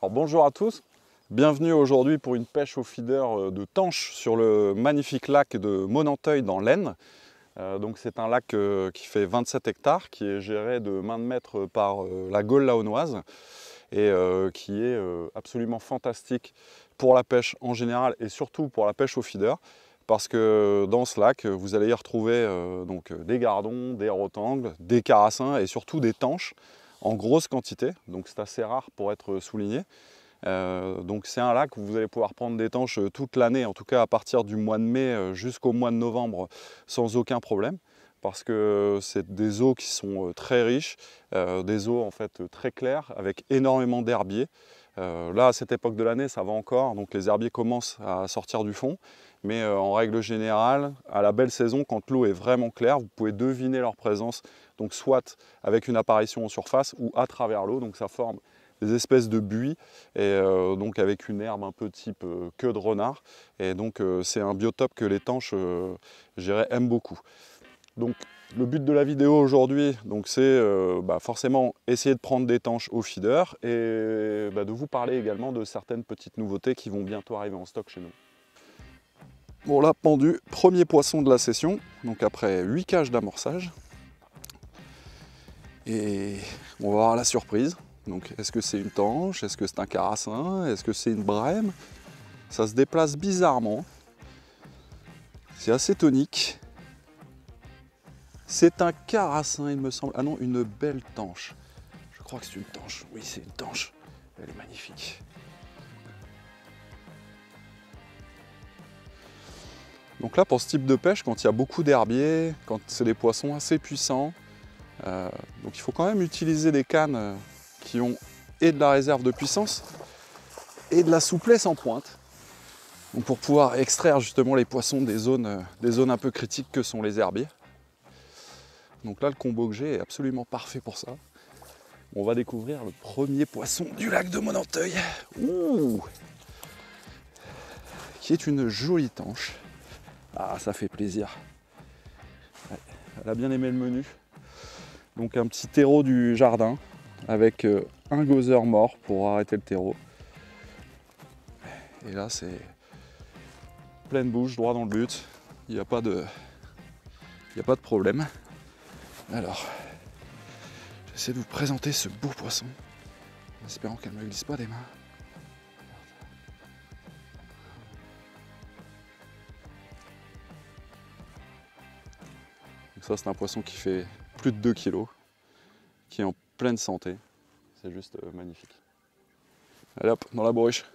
Alors bonjour à tous, bienvenue aujourd'hui pour une pêche au feeder de tanche sur le magnifique lac de Monanteuil dans l'Aisne. Donc c'est un lac qui fait 27 hectares, qui est géré de main de maître par la Gaule laonnoise et qui est absolument fantastique pour la pêche en général et surtout pour la pêche au feeder. Parce que dans ce lac, vous allez y retrouver des gardons, des rotangles, des carassins et surtout des tanches en grosse quantité, donc c'est assez rare pour être souligné. Donc c'est un lac où vous allez pouvoir prendre des tanches toute l'année, en tout cas à partir du mois de mai jusqu'au mois de novembre sans aucun problème, parce que c'est des eaux qui sont très riches, des eaux en fait très claires avec énormément d'herbiers. Là à cette époque de l'année ça va encore, donc les herbiers commencent à sortir du fond, mais en règle générale, à la belle saison, quand l'eau est vraiment claire, vous pouvez deviner leur présence, donc soit avec une apparition en surface ou à travers l'eau, donc ça forme des espèces de buis, et donc avec une herbe un peu type queue de renard, et donc c'est un biotope que les tanches aiment beaucoup. Donc le but de la vidéo aujourd'hui, c'est forcément essayer de prendre des tanches au feeder et de vous parler également de certaines petites nouveautés qui vont bientôt arriver en stock chez nous. Bon là, pendu, premier poisson de la session, donc après 8 cages d'amorçage. Et on va voir la surprise. Donc est-ce que c'est une tanche? Est-ce que c'est un carassin? Est-ce que c'est une brème? Ça se déplace bizarrement. C'est assez tonique. C'est un carassin, il me semble. Ah non, une belle tanche. Je crois que c'est une tanche. Oui, c'est une tanche. Elle est magnifique. Donc là, pour ce type de pêche, quand il y a beaucoup d'herbiers, quand c'est des poissons assez puissants, donc il faut quand même utiliser des cannes qui ont et de la réserve de puissance et de la souplesse en pointe. Donc pour pouvoir extraire justement les poissons des zones un peu critiques que sont les herbiers. Donc là, le combo que j'ai est absolument parfait pour ça. On va découvrir le premier poisson du lac de Monanteuil. Ouh, qui est une jolie tanche. Ah, ça fait plaisir. Ouais, elle a bien aimé le menu. Donc un petit terreau du jardin avec un goseur mort pour arrêter le terreau. Et là, c'est pleine bouche, droit dans le but. Il n'y a pas de problème. Alors, j'essaie de vous présenter ce beau poisson, en espérant qu'elle ne me glisse pas des mains. Donc ça, c'est un poisson qui fait plus de 2 kg, qui est en pleine santé. C'est juste magnifique. Allez hop, dans la bourriche.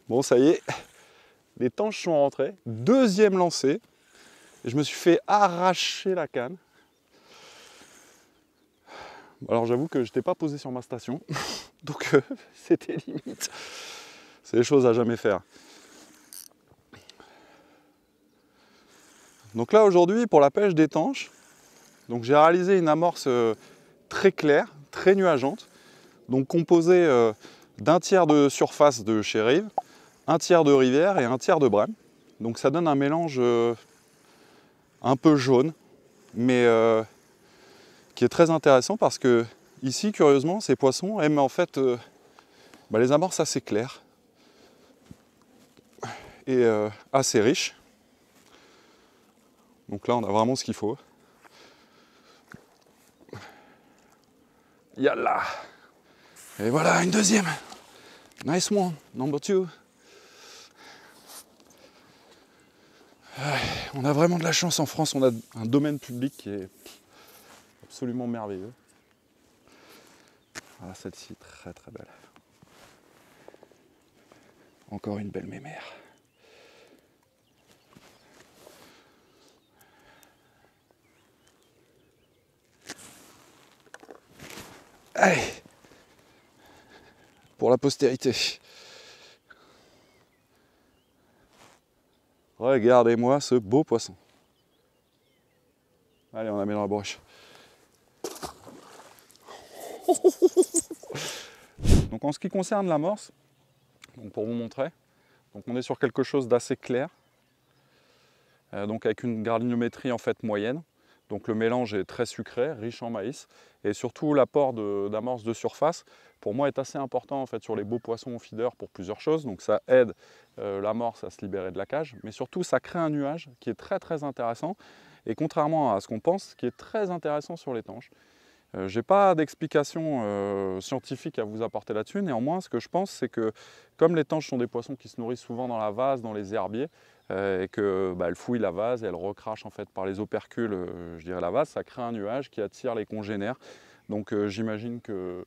Bon, ça y est, les tanches sont rentrées. Deuxième lancée. Et je me suis fait arracher la canne. Alors j'avoue que je n'étais pas posé sur ma station. Donc c'était limite. C'est des choses à jamais faire. Donc là aujourd'hui, pour la pêche des tanches, j'ai réalisé une amorce très claire, très nuageante. Donc composée d'un tiers de surface de chez Rive, un tiers de rivière et un tiers de brème. Donc ça donne un mélange un peu jaune, mais qui est très intéressant parce que ici, curieusement, ces poissons aiment en fait les amorces assez claires et assez riches. Donc là, on a vraiment ce qu'il faut. Yalla! Et voilà, une deuxième. Nice one, number 2. On a vraiment de la chance en France, on a un domaine public qui est absolument merveilleux. Voilà, celle-ci, très très belle. Encore une belle mémère. Allez, pour la postérité. Regardez-moi ce beau poisson. Allez, on la met dans la broche. Donc en ce qui concerne l'amorce, pour vous montrer, donc on est sur quelque chose d'assez clair, donc avec une granulométrie en fait moyenne. Donc le mélange est très sucré, riche en maïs, et surtout l'apport d'amorce de surface, pour moi, est assez important en fait sur les beaux poissons au feeder pour plusieurs choses. Donc ça aide l'amorce à se libérer de la cage, mais surtout ça crée un nuage qui est très intéressant, et contrairement à ce qu'on pense, qui est très intéressant sur l'étanche. Je n'ai pas d'explication scientifique à vous apporter là-dessus, néanmoins ce que je pense c'est que comme les tanches sont des poissons qui se nourrissent souvent dans la vase, dans les herbiers, et qu'elles fouillent la vase et elles recrachent en fait par les opercules je dirais la vase, ça crée un nuage qui attire les congénères. Donc j'imagine que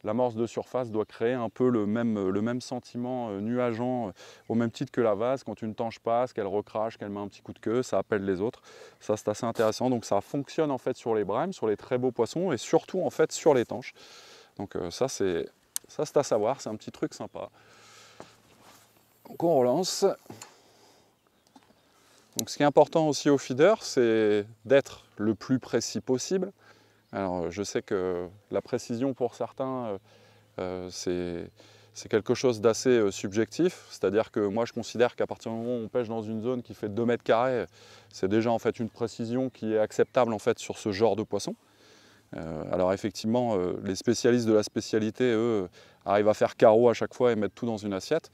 l'amorce de surface doit créer un peu le même sentiment nuageant, au même titre que la vase. Quand une tanche passe, qu'elle recrache, qu'elle met un petit coup de queue, ça appelle les autres. Ça c'est assez intéressant, donc ça fonctionne en fait sur les brèmes, sur les très beaux poissons et surtout en fait sur les tanches. Donc ça c'est à savoir, c'est un petit truc sympa. Donc on relance. Donc ce qui est important aussi au feeder, c'est d'être le plus précis possible. Alors je sais que la précision pour certains, c'est quelque chose d'assez subjectif, c'est-à-dire que moi je considère qu'à partir du moment où on pêche dans une zone qui fait 2 mètres carrés, c'est déjà en fait une précision qui est acceptable en fait sur ce genre de poisson. Alors effectivement, les spécialistes de la spécialité, eux, arrivent à faire carreau à chaque fois et mettre tout dans une assiette.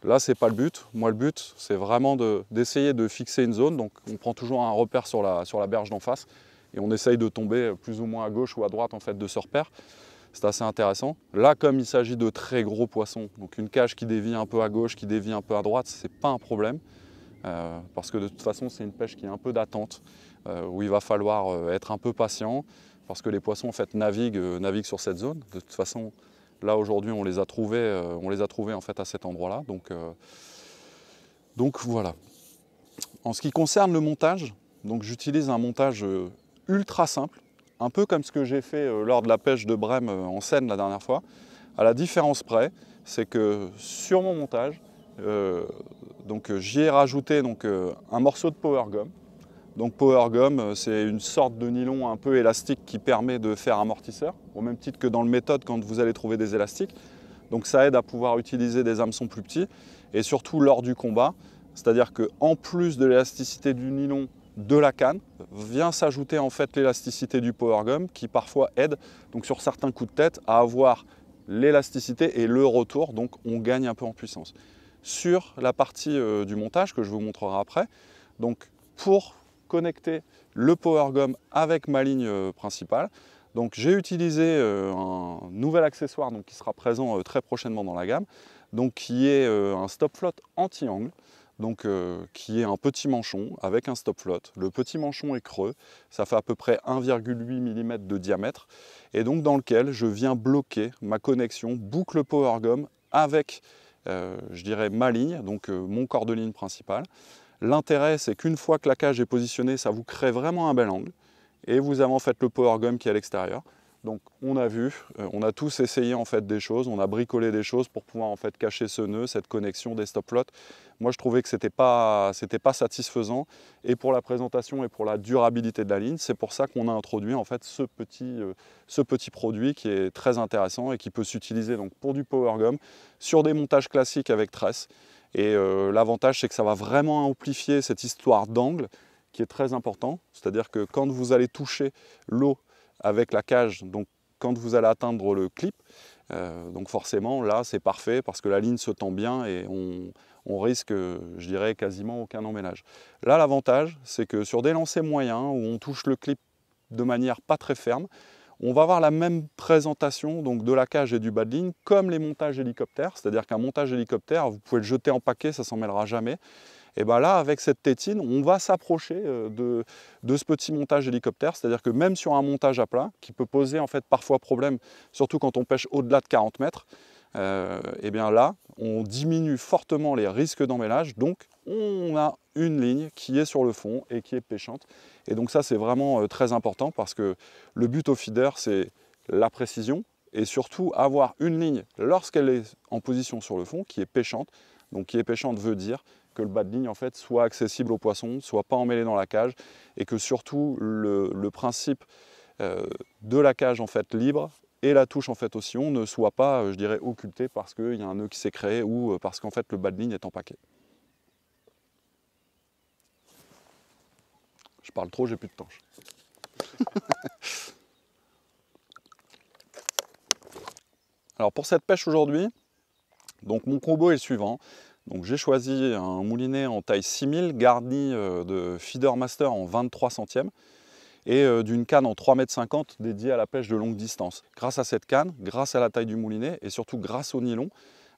Là, c'est pas le but. Moi, le but, c'est vraiment d'essayer de fixer une zone. Donc, on prend toujours un repère sur la berge d'en face et on essaye de tomber plus ou moins à gauche ou à droite en fait, de ce repère. C'est assez intéressant. Là, comme il s'agit de très gros poissons, donc une cage qui dévie un peu à gauche, qui dévie un peu à droite, c'est pas un problème. Parce que de toute façon, c'est une pêche qui est un peu d'attente, où il va falloir être un peu patient, parce que les poissons en fait, naviguent sur cette zone. De toute façon, là aujourd'hui on les a trouvés en fait à cet endroit-là. Donc voilà. En ce qui concerne le montage, donc j'utilise un montage ultra simple, un peu comme ce que j'ai fait lors de la pêche de brème en Seine la dernière fois. À la différence près, c'est que sur mon montage, j'y ai rajouté un morceau de power gum. Donc power gum, c'est une sorte de nylon un peu élastique qui permet de faire amortisseur, au même titre que dans le méthode quand vous allez trouver des élastiques. Donc ça aide à pouvoir utiliser des hameçons plus petits, et surtout lors du combat, c'est-à-dire qu'en plus de l'élasticité du nylon de la canne, vient s'ajouter en fait l'élasticité du power gum qui parfois aide donc sur certains coups de tête à avoir l'élasticité et le retour, donc on gagne un peu en puissance. Sur la partie du montage que je vous montrerai après, donc pour connecter le power gum avec ma ligne principale, donc j'ai utilisé un nouvel accessoire qui sera présent très prochainement dans la gamme, donc qui est un stop float anti-angle, qui est un petit manchon avec un stop float. Le petit manchon est creux, ça fait à peu près 1,8 mm de diamètre, et donc dans lequel je viens bloquer ma connexion boucle power gum avec je dirais ma ligne, donc mon corps de ligne principal. L'intérêt, c'est qu'une fois que la cage est positionnée, ça vous crée vraiment un bel angle. Et vous avez en fait le power gum qui est à l'extérieur. Donc on a vu, on a tous essayé en fait des choses, on a bricolé des choses pour pouvoir en fait cacher ce nœud, cette connexion des stop floats. Moi je trouvais que c'était pas satisfaisant, et pour la présentation et pour la durabilité de la ligne, c'est pour ça qu'on a introduit en fait ce petit produit qui est très intéressant et qui peut s'utiliser donc pour du power gum sur des montages classiques avec tresse. Et l'avantage, c'est que ça va vraiment amplifier cette histoire d'angle qui est très important. C'est-à-dire que quand vous allez toucher l'eau avec la cage, donc quand vous allez atteindre le clip, donc forcément là c'est parfait parce que la ligne se tend bien et on risque, je dirais, quasiment aucun emmêlage. Là l'avantage, c'est que sur des lancers moyens où on touche le clip de manière pas très ferme, on va avoir la même présentation donc de la cage et du bas de ligne comme les montages hélicoptères, c'est-à-dire qu'un montage hélicoptère, vous pouvez le jeter en paquet, ça ne s'en mêlera jamais. Et bien là, avec cette tétine, on va s'approcher de ce petit montage hélicoptère, c'est-à-dire que même sur un montage à plat, qui peut poser en fait parfois problème, surtout quand on pêche au-delà de 40 mètres, et bien là, on diminue fortement les risques d'emmêlage, donc on a une ligne qui est sur le fond et qui est pêchante. Et donc ça, c'est vraiment très important parce que le but au feeder, c'est la précision et surtout avoir une ligne lorsqu'elle est en position sur le fond qui est pêchante. Donc qui est pêchante veut dire que le bas de ligne en fait soit accessible aux poissons, soit pas emmêlé dans la cage, et que surtout le principe de la cage en fait libre et la touche en fait au sillon ne soit pas, je dirais, occulté parce qu'il y a un nœud qui s'est créé ou parce qu'en fait le bas de ligne est empaqué. Je parle trop, j'ai plus de tanche. Alors pour cette pêche aujourd'hui, donc mon combo est le suivant. Donc j'ai choisi un moulinet en taille 6000 garni de Feeder Master en 23 centièmes et d'une canne en 3,50 m dédiée à la pêche de longue distance. Grâce à cette canne, grâce à la taille du moulinet et surtout grâce au nylon,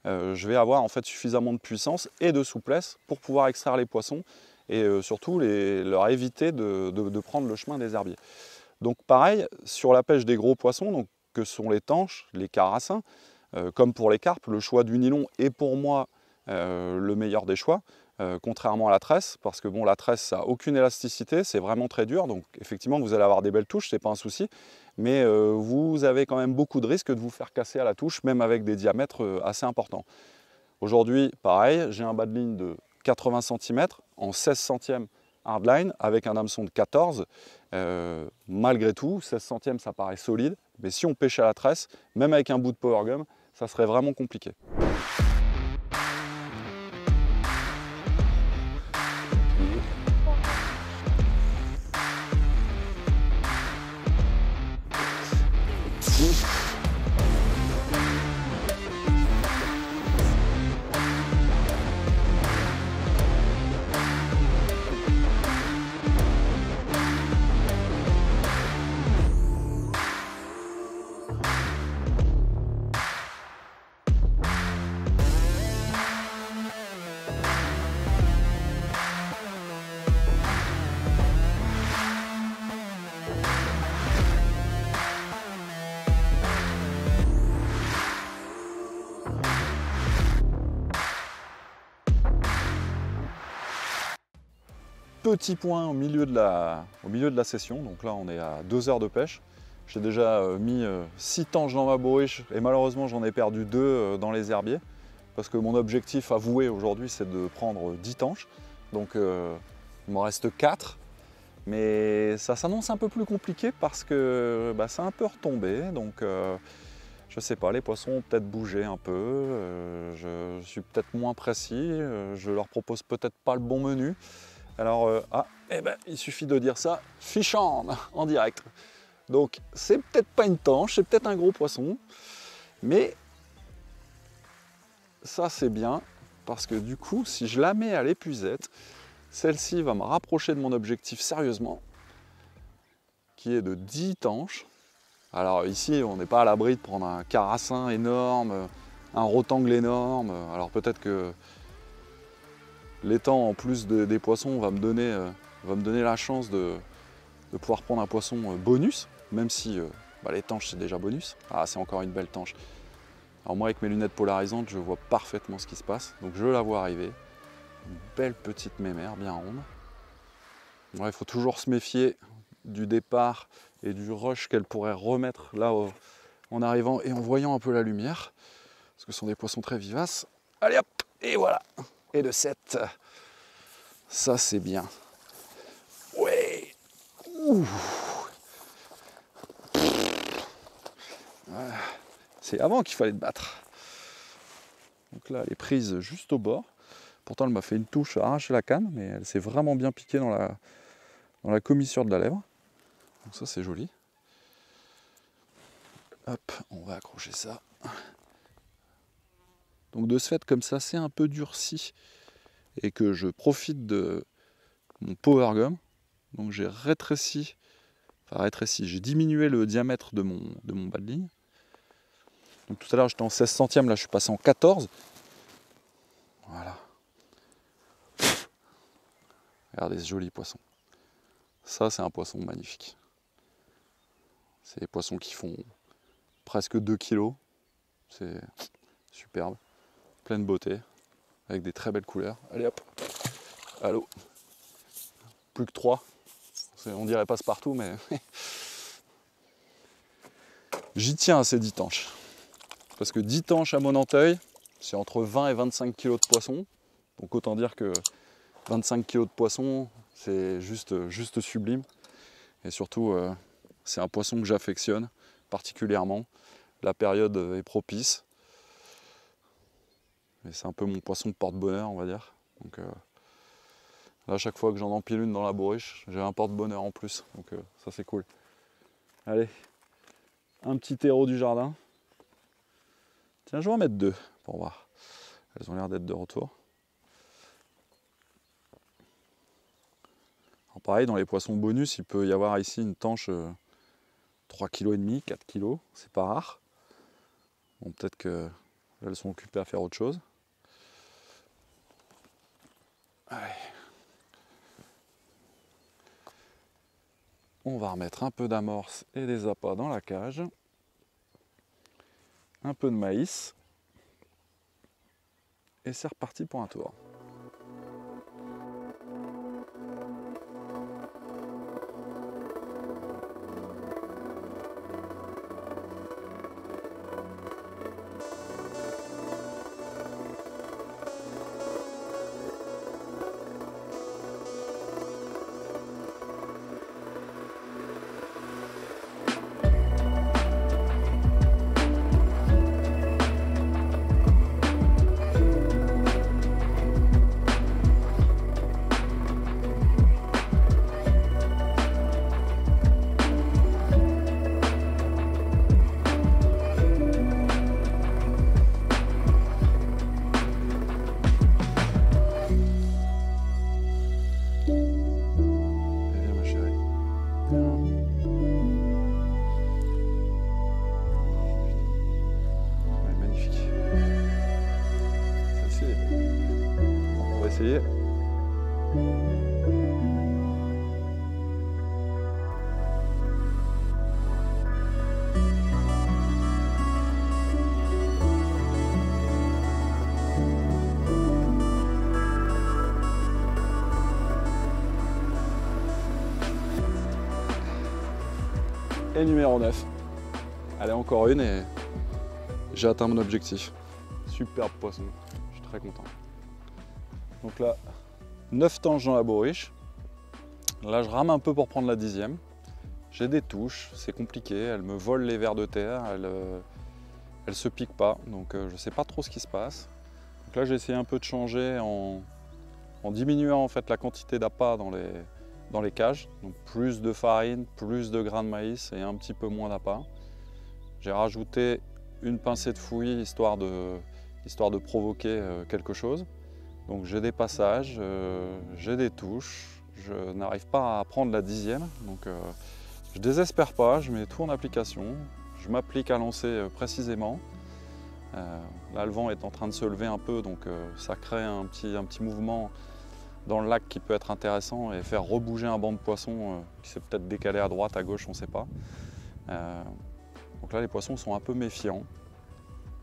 je vais avoir en fait suffisamment de puissance et de souplesse pour pouvoir extraire les poissons et surtout leur éviter de prendre le chemin des herbiers. Donc pareil, sur la pêche des gros poissons, donc, que sont les tanches, les carassins, comme pour les carpes, le choix du nylon est pour moi le meilleur des choix, contrairement à la tresse, parce que bon, la tresse, ça n'a aucune élasticité, c'est vraiment très dur, donc effectivement vous allez avoir des belles touches, c'est pas un souci, mais vous avez quand même beaucoup de risques de vous faire casser à la touche, même avec des diamètres assez importants. Aujourd'hui, pareil, j'ai un bas de ligne de 80 cm en 16 centièmes hardline avec un hameçon de 14. Malgré tout, 16 centièmes ça paraît solide, mais si on pêche à la tresse, même avec un bout de power gum, ça serait vraiment compliqué. Petit point au milieu de la session, donc là on est à 2 heures de pêche. J'ai déjà mis 6 tanches dans ma bourriche et malheureusement j'en ai perdu 2 dans les herbiers parce que mon objectif avoué aujourd'hui c'est de prendre 10 tanches. Donc il m'en reste 4, mais ça s'annonce un peu plus compliqué parce que c'est un peu retombé. Donc je sais pas, les poissons ont peut-être bougé un peu, je suis peut-être moins précis, je leur propose peut-être pas le bon menu. Alors, il suffit de dire ça, fish on en direct. Donc, c'est peut-être pas une tanche, c'est peut-être un gros poisson, mais ça c'est bien, parce que du coup, si je la mets à l'épuisette, celle-ci va me rapprocher de mon objectif sérieusement, qui est de 10 tanches. Alors ici, on n'est pas à l'abri de prendre un carassin énorme, un rotangle énorme, alors peut-être que l'étang en plus des poissons va me donner la chance de pouvoir prendre un poisson bonus, même si les tanches c'est déjà bonus. Ah, c'est encore une belle tanche. Alors moi avec mes lunettes polarisantes je vois parfaitement ce qui se passe, donc je la vois arriver. Une belle petite mémère bien ronde. Bon, il faut toujours se méfier du départ et du rush qu'elle pourrait remettre là en arrivant et en voyant un peu la lumière, parce que ce sont des poissons très vivaces. Allez hop, et voilà. Et de 7, ça c'est bien. Ouais. Ouh. Voilà. C'est avant qu'il fallait te battre. Donc là, elle est prise juste au bord. Pourtant, elle m'a fait une touche à arracher la canne, mais elle s'est vraiment bien piquée dans la commissure de la lèvre. Donc ça, c'est joli. Hop, on va accrocher ça. Donc de ce fait, comme ça, c'est un peu durci et que je profite de mon power gum. Donc j'ai j'ai diminué le diamètre de mon bas de ligne. Donc tout à l'heure j'étais en 16 centièmes, là je suis passé en 14. Voilà. Regardez ce joli poisson. Ça c'est un poisson magnifique. C'est des poissons qui font presque 2 kg. C'est superbe. Pleine beauté. Avec des très belles couleurs. Allez hop. Allô. Plus que 3. On dirait passe-partout, mais j'y tiens à ces 10 tanches. Parce que 10 tanches à Monanteuil, c'est entre 20 et 25 kg de poisson. Donc autant dire que 25 kg de poisson, c'est juste sublime. Et surtout, c'est un poisson que j'affectionne particulièrement. La période est propice. Et c'est un peu mon poisson de porte-bonheur, on va dire. Donc là, à chaque fois que j'en empile une dans la bourriche, j'ai un porte-bonheur en plus. Donc ça, c'est cool. Allez, un petit terreau du jardin. Tiens, je vais en mettre 2 pour voir. Elles ont l'air d'être de retour. Alors pareil, dans les poissons bonus, il peut y avoir ici une tanche 3,5 kg, 4 kg. C'est pas rare. Bon, peut-être qu'elles sont occupées à faire autre chose. Allez. On va remettre un peu d'amorce et des appâts dans la cage. Un peu de maïs. Et c'est reparti pour un tour. Essayer. Et numéro 9. Allez, encore une et j'ai atteint mon objectif. Superbe poisson, je suis très content. Donc là, 9 tanches dans la bourriche. Là, je rame un peu pour prendre la 10e. J'ai des touches, c'est compliqué. Elle me vole les vers de terre, elle se pique pas. Donc je ne sais pas trop ce qui se passe. Donc là, j'ai essayé un peu de changer en diminuant en fait la quantité d'appât dans les cages. Donc plus de farine, plus de grains de maïs et un petit peu moins d'appât. J'ai rajouté une pincée de fouillis histoire de provoquer quelque chose. Donc j'ai des passages, j'ai des touches, je n'arrive pas à prendre la 10e, donc je désespère pas, je mets tout en application, je m'applique à lancer précisément. Là le vent est en train de se lever un peu, donc ça crée un petit mouvement dans le lac qui peut être intéressant et faire rebouger un banc de poissons qui s'est peut-être décalé à droite, à gauche, on ne sait pas. Donc là les poissons sont un peu méfiants,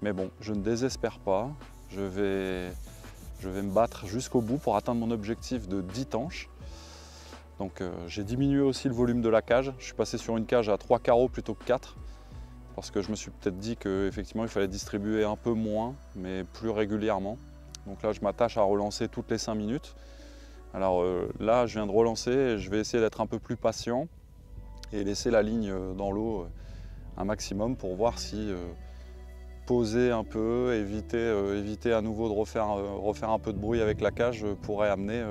mais bon, je ne désespère pas, je vais me battre jusqu'au bout pour atteindre mon objectif de 10 tanches. Donc j'ai diminué aussi le volume de la cage. Je suis passé sur une cage à 3 carreaux plutôt que 4 parce que je me suis peut-être dit qu'effectivement il fallait distribuer un peu moins mais plus régulièrement. Donc là je m'attache à relancer toutes les 5 minutes. Alors là je viens de relancer et je vais essayer d'être un peu plus patient et laisser la ligne dans l'eau un maximum pour voir si poser un peu, éviter à nouveau de refaire un peu de bruit avec la cage pourrait amener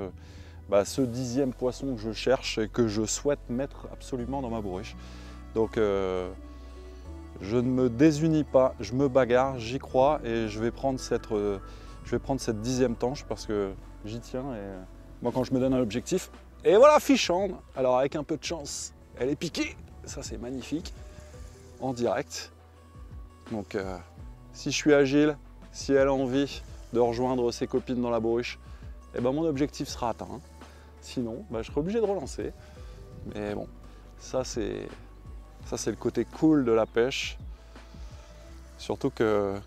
ce 10e poisson que je cherche et que je souhaite mettre absolument dans ma bourriche. Donc je ne me désunis pas, je me bagarre, j'y crois et je vais prendre cette 10e tanche parce que j'y tiens et moi quand je me donne un objectif, et voilà fichande. Alors avec un peu de chance, elle est piquée, ça c'est magnifique, en direct. Donc si je suis agile, si elle a envie de rejoindre ses copines dans la bourriche, eh ben mon objectif sera atteint. Sinon, je serai obligé de relancer. Mais bon, ça c'est le côté cool de la pêche. Surtout que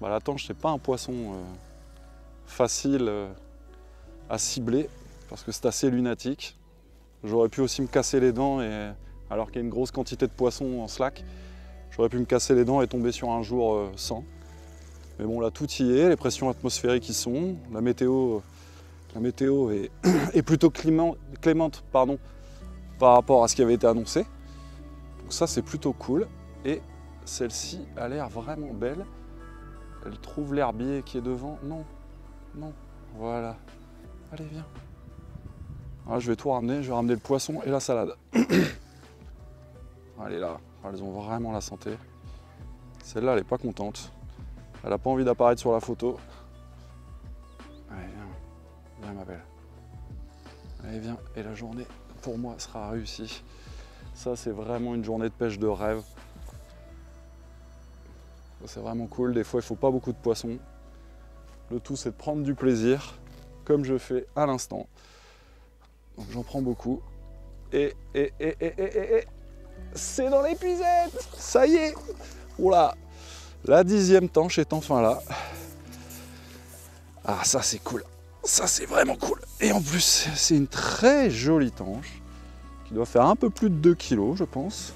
la tanche, c'est pas un poisson facile à cibler parce que c'est assez lunatique. J'aurais pu aussi me casser les dents alors qu'il y a une grosse quantité de poissons en slack. J'aurais pu me casser les dents et tomber sur un jour sans. Mais bon, là, tout y est, les pressions atmosphériques y sont, la météo La météo est plutôt clémente pardon, par rapport à ce qui avait été annoncé. Donc ça c'est plutôt cool. Et celle-ci a l'air vraiment belle. Elle trouve l'herbier qui est devant. Non, non, voilà. Allez, viens. Voilà, je vais tout ramener, je vais ramener le poisson et la salade. Elle est là, elles ont vraiment la santé. Celle-là, elle n'est pas contente. Elle n'a pas envie d'apparaître sur la photo. Allez, viens, viens ma belle. Allez, viens, et la journée, pour moi, sera réussie. Ça, c'est vraiment une journée de pêche de rêve. C'est vraiment cool, des fois, il ne faut pas beaucoup de poissons. Le tout, c'est de prendre du plaisir, comme je fais à l'instant. Donc, j'en prends beaucoup. Et c'est dans l'épuisette. Ça y est. Oula. La 10e tanche est enfin là. Ah, ça c'est cool. Ça c'est vraiment cool. Et en plus, c'est une très jolie tanche qui doit faire un peu plus de 2 kg, je pense.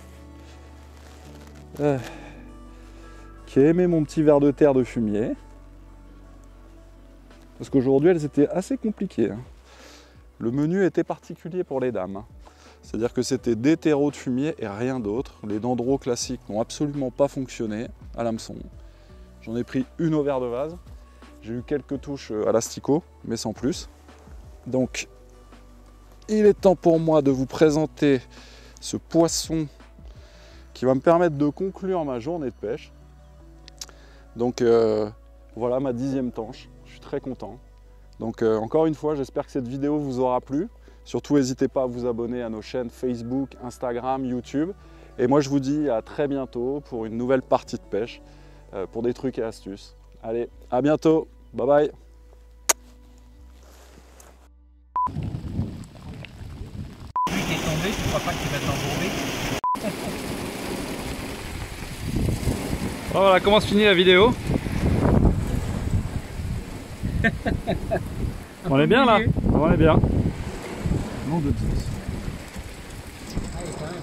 Qui a aimé mon petit ver de terre de fumier. Parce qu'aujourd'hui, elles étaient assez compliquées. Le menu était particulier pour les dames. C'est-à-dire que c'était des terreaux de fumier et rien d'autre. Les dendros classiques n'ont absolument pas fonctionné à l'hameçon. J'en ai pris une au verre de vase. J'ai eu quelques touches à l'asticot, mais sans plus. Donc, il est temps pour moi de vous présenter ce poisson qui va me permettre de conclure ma journée de pêche. Donc, voilà ma 10e tanche. Je suis très content. Donc, encore une fois, j'espère que cette vidéo vous aura plu. Surtout, n'hésitez pas à vous abonner à nos chaînes Facebook, Instagram, YouTube. Et moi, je vous dis à très bientôt pour une nouvelle partie de pêche, pour des trucs et astuces. Allez, à bientôt. Bye bye. Lui qui est tombé, tu crois pas qu'il va t'embourber? Voilà comment se finit la vidéo. On est bien là. On est bien. Allez, quand même.